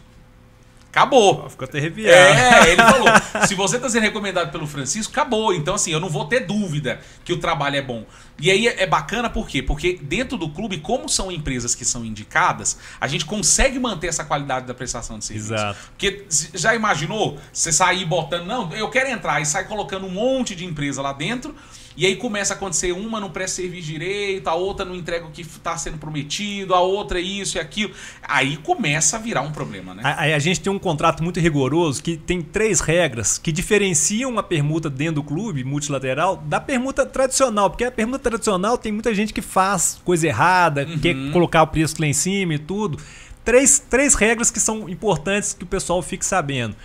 acabou. Ficou até arrepiado. Ele falou, se você tá sendo recomendado pelo Francisco, acabou. Então, assim, eu não vou ter dúvida que o trabalho é bom. E aí é bacana por quê? Porque dentro do clube, como são empresas que são indicadas, a gente consegue manter essa qualidade da prestação de serviço. Exato. Porque já imaginou você sair botando, não, eu quero entrar, e sai colocando um monte de empresa lá dentro, e aí começa a acontecer, uma não presta serviço direito, a outra não entrega o que está sendo prometido, a outra isso e aquilo. Aí começa a virar um problema, né? Aí a gente tem um contrato muito rigoroso que tem 3 regras que diferenciam a permuta dentro do clube multilateral da permuta tradicional. Porque a permuta tradicional tem muita gente que faz coisa errada, quer colocar o preço lá em cima e tudo. Três regras que são importantes que o pessoal fique sabendo.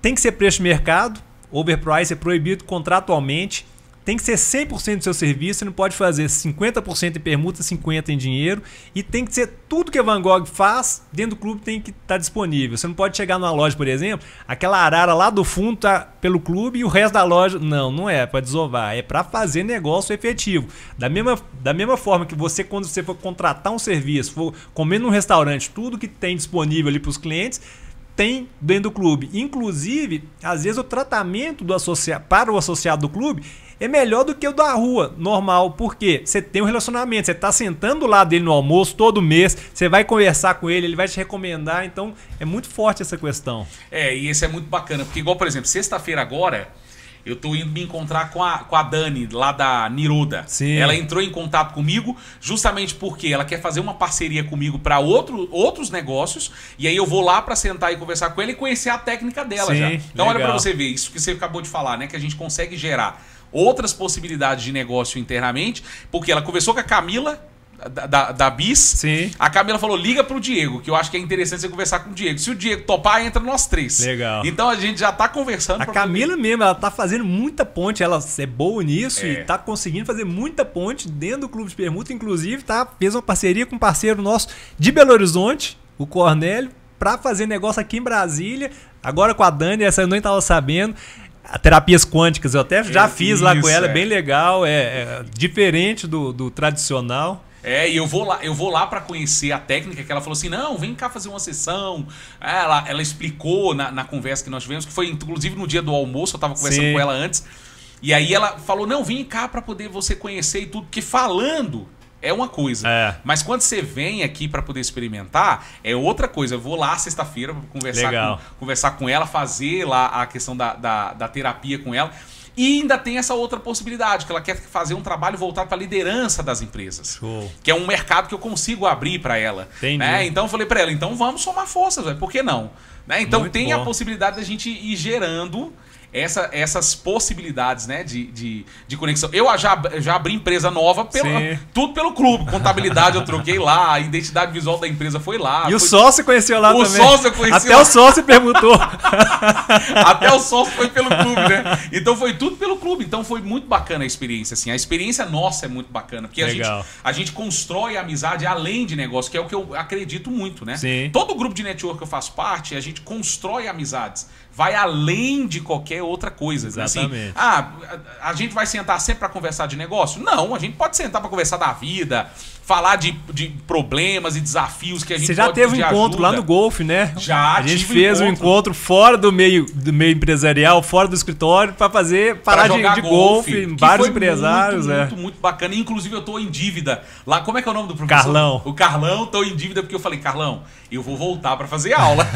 Tem que ser preço de mercado, overprice é proibido contratualmente. Tem que ser 100% do seu serviço, você não pode fazer 50% em permuta, 50% em dinheiro. E tem que ser tudo que a Van Gogh faz, dentro do clube tem que estar disponível. Você não pode chegar numa loja, por exemplo, aquela arara lá do fundo tá pelo clube e o resto da loja... Não é para desovar, é para fazer negócio efetivo. Da mesma forma que você, quando você for contratar um serviço, for comer num restaurante, tudo que tem disponível ali para os clientes... tem dentro do clube. Inclusive, às vezes o tratamento para o associado do clube é melhor do que o da rua, normal. Por quê? Você tem um relacionamento, você está sentando lá dele no almoço todo mês, você vai conversar com ele, ele vai te recomendar, então é muito forte essa questão. E isso é muito bacana, porque igual, por exemplo, sexta-feira agora... eu tô indo me encontrar com a Dani, lá da Niruda. Sim. Ela entrou em contato comigo justamente porque ela quer fazer uma parceria comigo para outros negócios. E aí eu vou lá para sentar e conversar com ela e conhecer a técnica dela. Sim, já. Então legal. olha para você ver, isso que você acabou de falar, né? Que a gente consegue gerar outras possibilidades de negócio internamente. Porque ela conversou com a Camila... Da BIS. Sim. A Camila falou, liga pro Diego, que eu acho que é interessante você conversar com o Diego. Se o Diego topar, entra nós 3. Legal. Então a gente já tá conversando. A Camila mesmo, ela tá fazendo muita ponte, ela é boa nisso e tá conseguindo fazer muita ponte dentro do clube de permuta. Inclusive, fez uma parceria com um parceiro nosso de Belo Horizonte, o Cornélio, para fazer negócio aqui em Brasília. Agora com a Dani, essa eu nem tava sabendo. terapias quânticas, eu até já fiz lá com ela, é é bem legal, é diferente do tradicional. E eu vou lá para conhecer a técnica, que ela falou assim, não, vem cá fazer uma sessão. Ela explicou na conversa que nós tivemos, que foi inclusive no dia do almoço, eu estava conversando com ela antes, e aí ela falou, não, vem cá para poder você conhecer e tudo, porque falando é uma coisa, mas quando você vem aqui para poder experimentar, é outra coisa. Eu vou lá sexta-feira para conversar com ela, fazer lá a questão da terapia com ela. E ainda tem essa outra possibilidade, que ela quer fazer um trabalho voltado para a liderança das empresas. Show. Que é um mercado que eu consigo abrir para ela. Né? Então eu falei para ela, então vamos somar forças, véio, por que não? Né? Então Muito tem bom. a possibilidade da gente ir gerando essas possibilidades, né, de conexão. Eu já abri empresa nova, tudo pelo clube. Contabilidade eu troquei lá, a identidade visual da empresa foi lá. E o sócio conheceu lá também. O sócio eu conheci Até lá. o sócio perguntou. Até o sócio foi pelo clube, né? Então foi tudo pelo clube. Então foi muito bacana a experiência, assim. A experiência nossa é muito bacana, porque a gente constrói a amizade além de negócio, que é o que eu acredito muito, né? Sim. Todo grupo de network que eu faço parte, a gente constrói amizades. Vai além de qualquer outra coisa. Exatamente. Assim, a gente vai sentar sempre para conversar de negócio? Não, a gente pode sentar para conversar da vida, falar de problemas e desafios que a gente Você já pode teve um pedir encontro ajuda. lá no Golfe, né? Já A gente tive fez um encontro fora do meio empresarial, fora do escritório, para falar de golfe, vários empresários. Muito bacana. Inclusive, eu tô em dívida. Lá, como é que é o nome do professor? Carlão. O Carlão, tô em dívida porque eu falei, Carlão, eu vou voltar para fazer aula.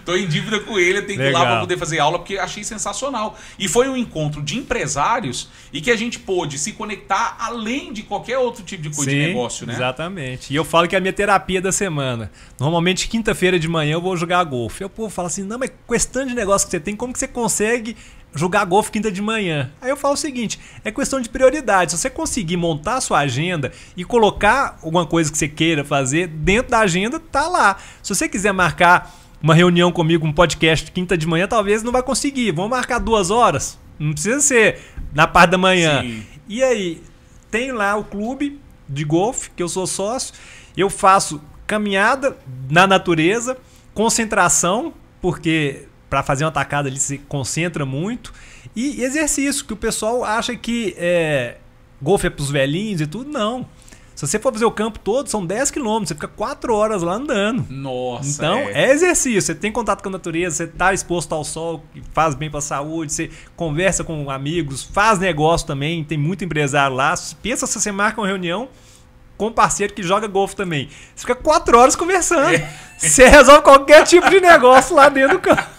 Tô em dívida com ele, eu tenho que ir lá para poder fazer aula, porque achei sensacional. E foi um encontro de empresários e que a gente pôde se conectar além de qualquer outro tipo de coisa de negócio, né? Exatamente. E eu falo que é a minha terapia da semana. Normalmente, quinta-feira de manhã, eu vou jogar golfe. Aí o povo fala assim, não, mas com esse tanto de negócio que você tem, como que você consegue jogar golfe quinta de manhã? Aí eu falo o seguinte, é questão de prioridade. Se você conseguir montar a sua agenda e colocar alguma coisa que você queira fazer dentro da agenda, tá lá. Se você quiser marcar uma reunião comigo, um podcast quinta de manhã, talvez não vai conseguir. Vamos marcar 2 horas? Não precisa ser na parte da manhã. Sim. E aí, tem lá o clube de golfe, que eu sou sócio. Eu faço caminhada na natureza, concentração, porque para fazer uma tacada ali se concentra muito, e exercício, que o pessoal acha que golfe é para os velhinhos e tudo. Não. Se você for fazer o campo todo, são 10 quilômetros, você fica 4 horas lá andando. Nossa, então, é exercício. Você tem contato com a natureza, você está exposto ao sol, que faz bem para a saúde, você conversa com amigos, faz negócio também, tem muito empresário lá. Pensa se você marca uma reunião com um parceiro que joga golfe também. Você fica 4 horas conversando. Você resolve qualquer tipo de negócio lá dentro do campo.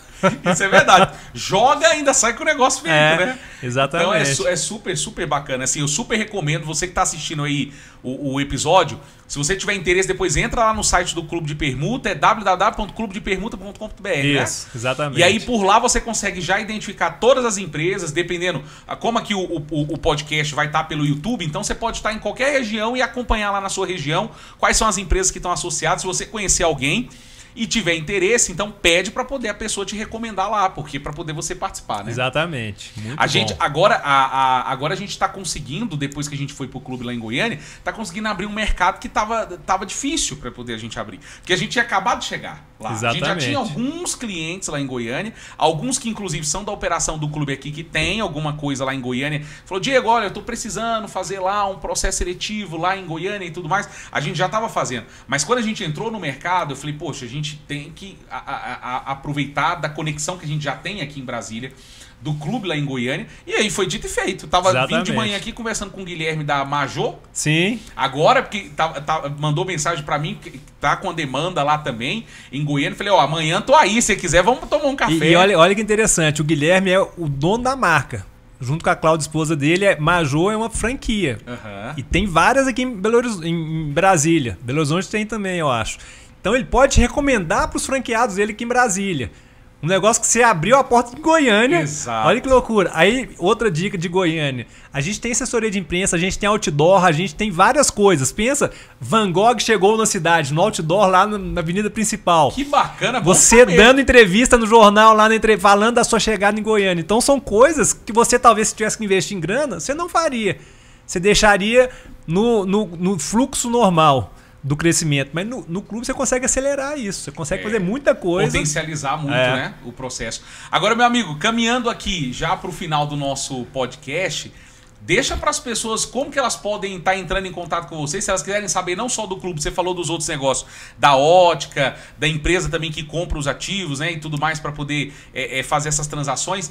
Isso é verdade. Joga e ainda sai com o negócio feito, né? Exatamente. Então é super, super bacana. Assim, eu super recomendo, você que está assistindo aí o episódio, se você tiver interesse, depois entra lá no site do Clube de Permuta, é www.clubedepermuta.com.br, né? Isso, exatamente. E aí por lá você consegue já identificar todas as empresas, dependendo, como aqui o podcast vai estar pelo YouTube, então você pode estar em qualquer região e acompanhar lá na sua região quais são as empresas que estão associadas. Se você conhecer alguém e tiver interesse, então pede para poder a pessoa te recomendar lá, porque para poder você participar, né? Exatamente. Muito gente bom. agora a gente está conseguindo, depois que a gente foi pro clube lá em Goiânia, tá conseguindo abrir um mercado que tava difícil para poder a gente abrir, porque a gente tinha acabado de chegar lá. Exatamente. A gente já tinha alguns clientes lá em Goiânia, alguns que inclusive são da operação do clube aqui, que tem alguma coisa lá em Goiânia. Falou, Diego, olha, eu tô precisando fazer lá um processo seletivo lá em Goiânia e tudo mais. A gente já tava fazendo, mas quando a gente entrou no mercado, eu falei, poxa, a gente tem que aproveitar da conexão que a gente já tem aqui em Brasília, do clube lá em Goiânia, e aí foi dito e feito. Tava vindo de manhã aqui conversando com o Guilherme da Major. Sim. Agora, porque mandou mensagem pra mim, que tá com a demanda lá também, em Goiânia. Falei, ó, amanhã tô aí, se quiser, vamos tomar um café. E olha que interessante, o Guilherme é o dono da marca. Junto com a Cláudia, esposa dele, Major é uma franquia. Uhum. E tem várias aqui em Brasília. Belo Horizonte tem também, eu acho. Então ele pode te recomendar para os franqueados dele aqui em Brasília. Um negócio que você abriu a porta de Goiânia. Exato. Olha que loucura. Aí, outra dica de Goiânia. A gente tem assessoria de imprensa, a gente tem outdoor, a gente tem várias coisas. Pensa, Van Gogh chegou na cidade, no outdoor lá na avenida principal. Que bacana. Você dando entrevista no jornal lá, falando da sua chegada em Goiânia. Então são coisas que você talvez, se tivesse que investir em grana, você não faria. Você deixaria no fluxo normal do crescimento. Mas no clube você consegue acelerar isso. Você consegue fazer muita coisa. Potencializar muito, né, o processo. Agora, meu amigo, caminhando aqui já para o final do nosso podcast, deixa para as pessoas como que elas podem estar entrando em contato com vocês, se elas quiserem saber não só do clube, você falou dos outros negócios, da ótica, da empresa também que compra os ativos, né, e tudo mais para poder fazer essas transações.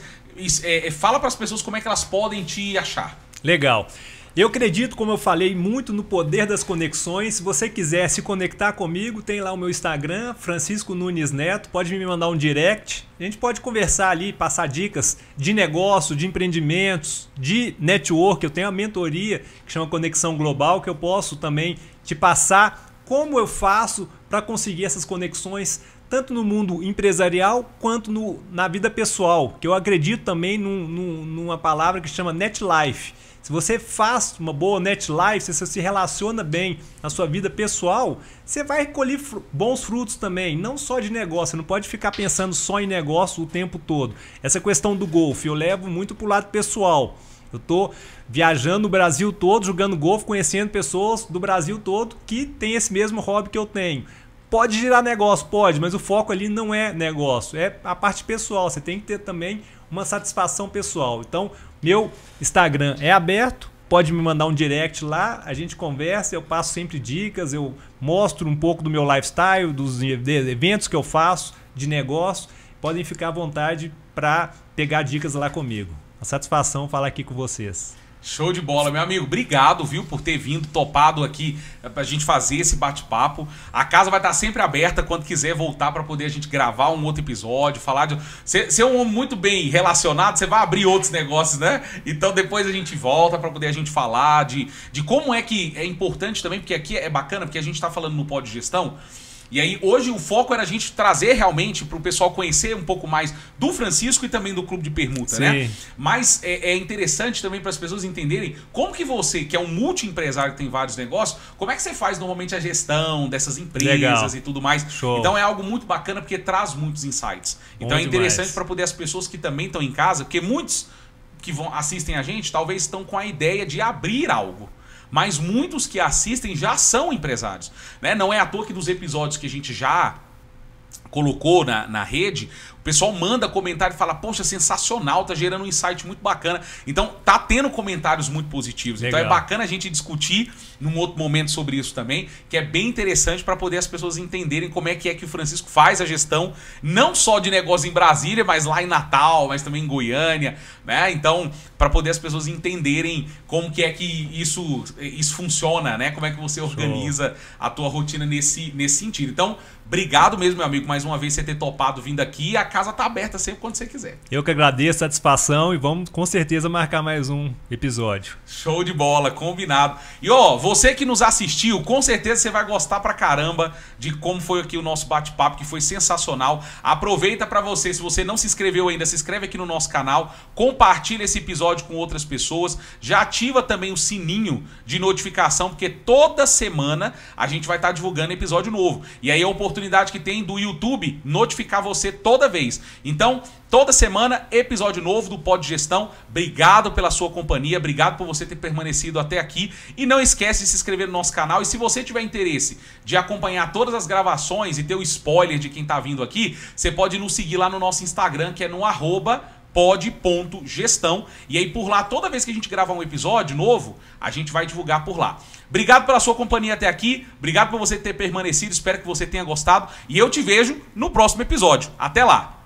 Fala para as pessoas como é que elas podem te achar. Legal. Eu acredito, como eu falei, muito no poder das conexões. Se você quiser se conectar comigo, tem lá o meu Instagram, Francisco Nunes Neto. Pode me mandar um direct. A gente pode conversar ali, passar dicas de negócio, de empreendimentos, de network. Eu tenho uma mentoria que chama Conexão Global, que eu posso também te passar como eu faço para conseguir essas conexões, tanto no mundo empresarial quanto na vida pessoal. Que eu acredito também numa palavra que chama net life. Se você faz uma boa net life, se você se relaciona bem na sua vida pessoal, você vai colher bons frutos também, não só de negócio. Você não pode ficar pensando só em negócio o tempo todo. Essa questão do golfe eu levo muito para o lado pessoal. Eu estou viajando o Brasil todo, jogando golfe, conhecendo pessoas do Brasil todo que têm esse mesmo hobby que eu tenho. Pode girar negócio? Pode, mas o foco ali não é negócio, é a parte pessoal. Você tem que ter também uma satisfação pessoal. Então, meu Instagram é aberto, pode me mandar um direct lá, a gente conversa, eu passo sempre dicas, eu mostro um pouco do meu lifestyle, dos eventos que eu faço, de negócio. Podem ficar à vontade para pegar dicas lá comigo. Uma satisfação falar aqui com vocês. Show de bola, meu amigo. Obrigado, viu, por ter vindo, topado aqui pra gente fazer esse bate-papo. A casa vai estar sempre aberta quando quiser voltar para poder a gente gravar um outro episódio, falar de... Você é um homem muito bem relacionado, você vai abrir outros negócios, né? Então depois a gente volta para poder a gente falar de como é que é importante também, porque aqui é bacana, porque a gente está falando no Pod Gestão. E aí hoje o foco era a gente trazer realmente para o pessoal conhecer um pouco mais do Francisco e também do Clube de Permuta, Sim. né? Mas é interessante também para as pessoas entenderem como que você, que é um multi-empresário que tem vários negócios, como é que você faz normalmente a gestão dessas empresas. Legal. E tudo mais. Show. Então é algo muito bacana porque traz muitos insights. Então é interessante para poder as pessoas que também estão em casa, porque muitos que assistem a gente talvez estão com a ideia de abrir algo. Mas muitos que assistem já são empresários, né? Não é à toa que dos episódios que a gente já colocou na rede, o pessoal manda comentário e fala, poxa, sensacional, tá gerando um insight muito bacana. Então tá tendo comentários muito positivos. Legal. Então é bacana a gente discutir num outro momento sobre isso também, que é bem interessante para poder as pessoas entenderem como é que o Francisco faz a gestão, não só de negócio em Brasília, mas lá em Natal, mas também em Goiânia, né? Então, para poder as pessoas entenderem como que é que isso funciona, né? Como é que você organiza a tua rotina nesse sentido. Então, obrigado mesmo, meu amigo, mais uma vez você ter topado vindo aqui. A casa tá aberta sempre quando você quiser. Eu que agradeço a satisfação e vamos com certeza marcar mais um episódio. Show de bola, combinado. E ó, você que nos assistiu, com certeza você vai gostar pra caramba de como foi aqui o nosso bate-papo, que foi sensacional. Aproveita pra você, se você não se inscreveu ainda, se inscreve aqui no nosso canal, compartilha esse episódio com outras pessoas, já ativa também o sininho de notificação, porque toda semana a gente vai estar divulgando episódio novo. E aí é a oportunidade que tem do YouTube notificar você toda vez. Então, toda semana, episódio novo do Pod Gestão. Obrigado pela sua companhia, obrigado por você ter permanecido até aqui. E não esquece de se inscrever no nosso canal. E se você tiver interesse de acompanhar todas as gravações e ter o spoiler de quem tá vindo aqui, você pode nos seguir lá no nosso Instagram, que é no @pod.gestão. E aí por lá, toda vez que a gente gravar um episódio novo, a gente vai divulgar por lá. Obrigado pela sua companhia até aqui, obrigado por você ter permanecido, espero que você tenha gostado. E eu te vejo no próximo episódio. Até lá!